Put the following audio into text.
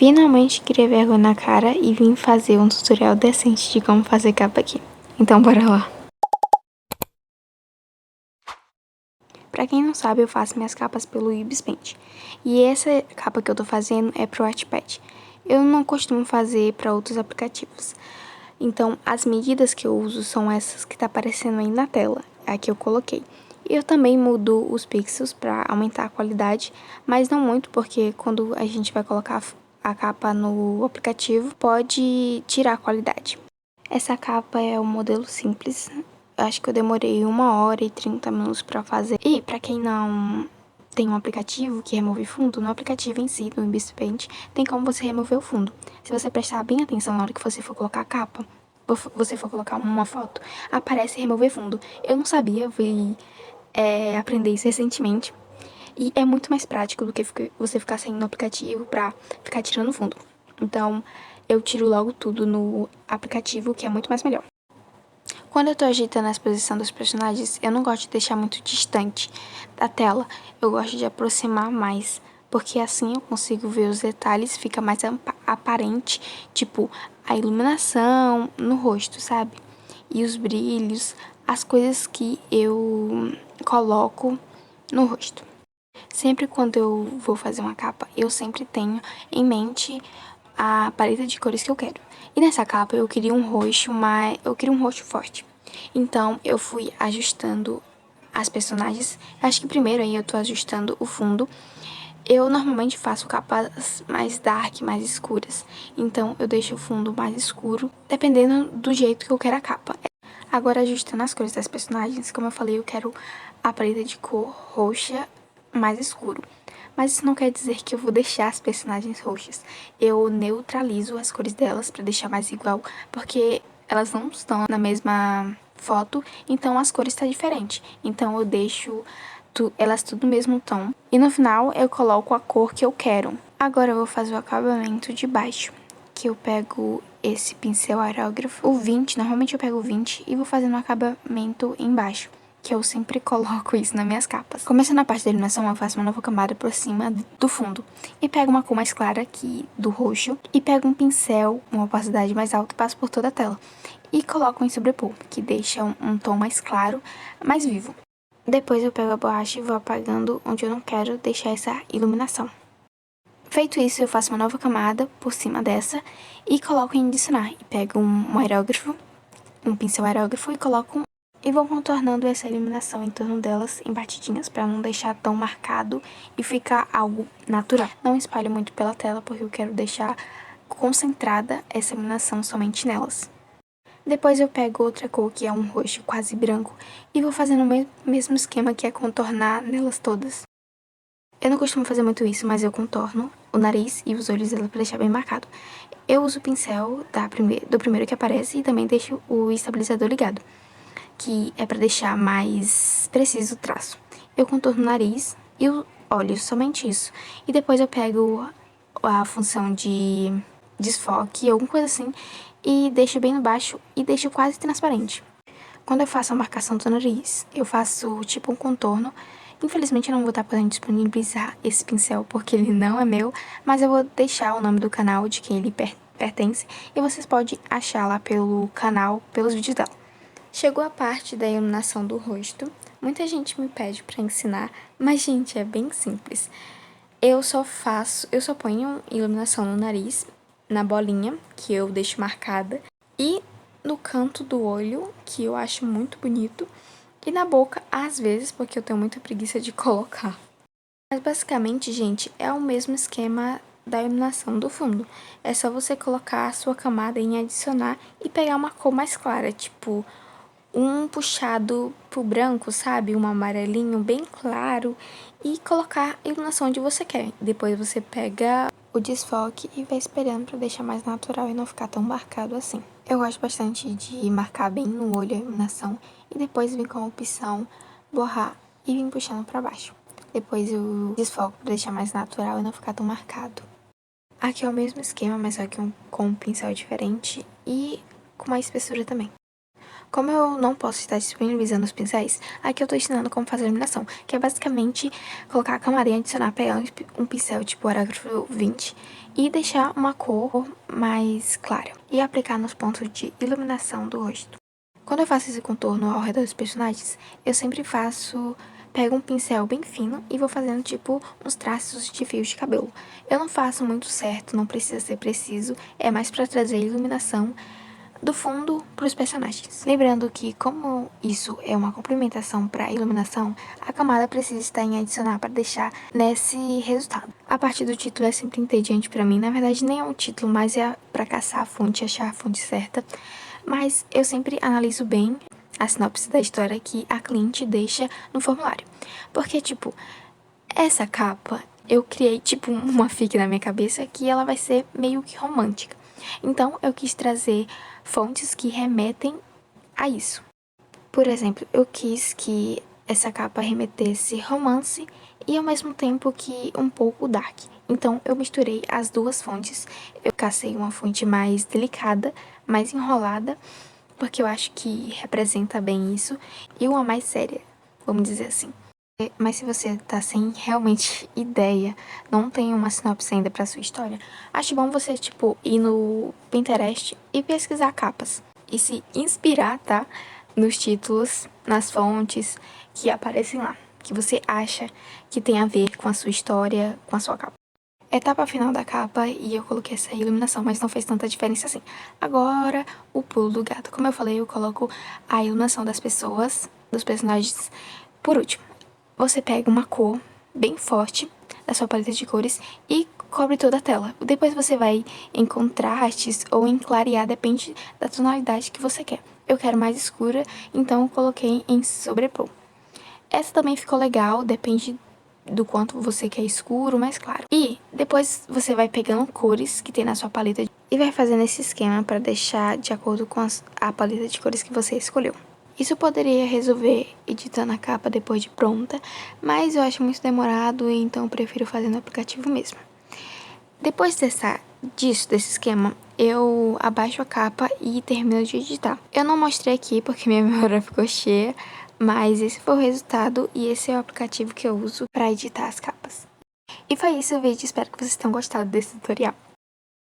Finalmente criei vergonha na cara e vim fazer um tutorial decente de como fazer capa aqui. Então bora lá. Pra quem não sabe, eu faço minhas capas pelo Ibis Paint. E essa capa que eu tô fazendo é pro Wattpad. Eu não costumo fazer pra outros aplicativos. Então as medidas que eu uso são essas que tá aparecendo aí na tela. É a que eu coloquei. Eu também mudo os pixels pra aumentar a qualidade, mas não muito porque quando a gente vai colocar a capa no aplicativo, pode tirar a qualidade. Essa capa é um modelo simples. Eu acho que eu demorei 1h30 pra fazer. E pra quem não tem um aplicativo que remove fundo, no aplicativo em si, no Ibis Paint, tem como você remover o fundo. Se você prestar bem atenção na hora que você for colocar a capa, você for colocar uma foto, aparece remover fundo. Eu não sabia, fui aprender isso recentemente. E é muito mais prático do que você ficar saindo no aplicativo pra ficar tirando fundo. Então, eu tiro logo tudo no aplicativo, que é muito mais melhor. Quando eu tô ajeitando a exposição dos personagens, eu não gosto de deixar muito distante da tela. Eu gosto de aproximar mais, porque assim eu consigo ver os detalhes, fica mais aparente, tipo a iluminação no rosto, sabe? E os brilhos, as coisas que eu coloco no rosto. Sempre quando eu vou fazer uma capa, eu sempre tenho em mente a paleta de cores que eu quero. E nessa capa eu queria um roxo, mas eu queria um roxo forte. Então eu fui ajustando as personagens. Acho que primeiro aí eu tô ajustando o fundo. Eu normalmente faço capas mais dark, mais escuras. Então eu deixo o fundo mais escuro, dependendo do jeito que eu quero a capa. Agora ajustando as cores das personagens, como eu falei, eu quero a paleta de cor roxa mais escuro. Mas isso não quer dizer que eu vou deixar as personagens roxas. Eu neutralizo as cores delas pra deixar mais igual, porque elas não estão na mesma foto, então as cores estão diferentes. Então eu deixo elas tudo no mesmo tom. E no final eu coloco a cor que eu quero. Agora eu vou fazer o acabamento de baixo, que eu pego esse pincel aerógrafo, o 20, normalmente eu pego o 20 e vou fazendo um acabamento embaixo, que eu sempre coloco isso nas minhas capas. Começando a parte da iluminação, eu faço uma nova camada por cima do fundo. E pego uma cor mais clara aqui do roxo e pego um pincel, uma opacidade mais alta, passo por toda a tela. E coloco em sobrepor, que deixa um tom mais claro, mais vivo. Depois eu pego a borracha e vou apagando onde eu não quero deixar essa iluminação. Feito isso, eu faço uma nova camada por cima dessa e coloco em adicionar. E pego um aerógrafo, um pincel aerógrafo e coloco e vou contornando essa iluminação em torno delas em batidinhas para não deixar tão marcado e ficar algo natural. Não espalho muito pela tela porque eu quero deixar concentrada essa iluminação somente nelas. Depois eu pego outra cor que é um roxo quase branco e vou fazendo o mesmo esquema que é contornar nelas todas. Eu não costumo fazer muito isso, mas eu contorno o nariz e os olhos dela pra deixar bem marcado. Eu uso o pincel do primeiro que aparece e também deixo o estabilizador ligado, que é pra deixar mais preciso o traço. Eu contorno o nariz e os olhos, somente isso. E depois eu pego a função de desfoque, alguma coisa assim, e deixo bem no baixo e deixo quase transparente. Quando eu faço a marcação do nariz, eu faço tipo um contorno. Infelizmente eu não vou estar podendo disponibilizar esse pincel porque ele não é meu, mas eu vou deixar o nome do canal de quem ele pertence e vocês podem achar lá pelo canal, pelos vídeos dela. Chegou a parte da iluminação do rosto. Muita gente me pede pra ensinar, mas gente, é bem simples. Eu só ponho iluminação no nariz, na bolinha, que eu deixo marcada, e no canto do olho, que eu acho muito bonito, e na boca, às vezes, porque eu tenho muita preguiça de colocar. Mas basicamente, gente, é o mesmo esquema da iluminação do fundo. É só você colocar a sua camada em adicionar e pegar uma cor mais clara, tipo um puxado pro branco, sabe? Um amarelinho bem claro e colocar a iluminação onde você quer. Depois você pega o desfoque e vai espelhando pra deixar mais natural e não ficar tão marcado assim. Eu gosto bastante de marcar bem no olho a iluminação e depois vir com a opção borrar e vir puxando pra baixo. Depois eu desfoco pra deixar mais natural e não ficar tão marcado. Aqui é o mesmo esquema, mas só que com um pincel diferente e com mais espessura também. Como eu não posso estar disponibilizando os pincéis, aqui eu tô ensinando como fazer a iluminação, que é basicamente colocar a camarinha, adicionar, pegar um pincel tipo parágrafo 20 e deixar uma cor mais clara e aplicar nos pontos de iluminação do rosto. Quando eu faço esse contorno ao redor dos personagens, eu sempre pego um pincel bem fino e vou fazendo tipo uns traços de fios de cabelo. Eu não faço muito certo, não precisa ser preciso, é mais pra trazer iluminação do fundo para os personagens. Lembrando que, como isso é uma complementação para a iluminação, a camada precisa estar em adicionar para deixar nesse resultado. A parte do título é sempre entediante para mim, na verdade nem é um título, mas é para caçar a fonte, achar a fonte certa. Mas eu sempre analiso bem a sinopse da história que a cliente deixa no formulário. Porque, tipo, essa capa eu criei, tipo, uma fic na minha cabeça que ela vai ser meio que romântica. Então, eu quis trazer fontes que remetem a isso. Por exemplo, eu quis que essa capa remetesse romance e ao mesmo tempo que um pouco dark. Então, eu misturei as duas fontes. Eu cacei uma fonte mais delicada, mais enrolada, porque eu acho que representa bem isso, e uma mais séria, vamos dizer assim. Mas se você tá sem realmente ideia, não tem uma sinopse ainda pra sua história, acho bom você, tipo, ir no Pinterest e pesquisar capas. E se inspirar, tá? Nos títulos, nas fontes que aparecem lá. Que você acha que tem a ver com a sua história, com a sua capa. Etapa final da capa e eu coloquei essa iluminação, mas não fez tanta diferença assim. Agora, o pulo do gato. Como eu falei, eu coloco a iluminação das pessoas, dos personagens, por último. Você pega uma cor bem forte da sua paleta de cores e cobre toda a tela. Depois você vai em contrastes ou em clarear, depende da tonalidade que você quer. Eu quero mais escura, então eu coloquei em sobrepor. Essa também ficou legal, depende do quanto você quer escuro, mais claro. E depois você vai pegando cores que tem na sua paleta e vai fazendo esse esquema para deixar de acordo com a paleta de cores que você escolheu. Isso poderia resolver editando a capa depois de pronta, mas eu acho muito demorado, então eu prefiro fazer no aplicativo mesmo. Depois desse esquema, eu abaixo a capa e termino de editar. Eu não mostrei aqui porque minha memória ficou cheia, mas esse foi o resultado e esse é o aplicativo que eu uso para editar as capas. E foi isso o vídeo, espero que vocês tenham gostado desse tutorial.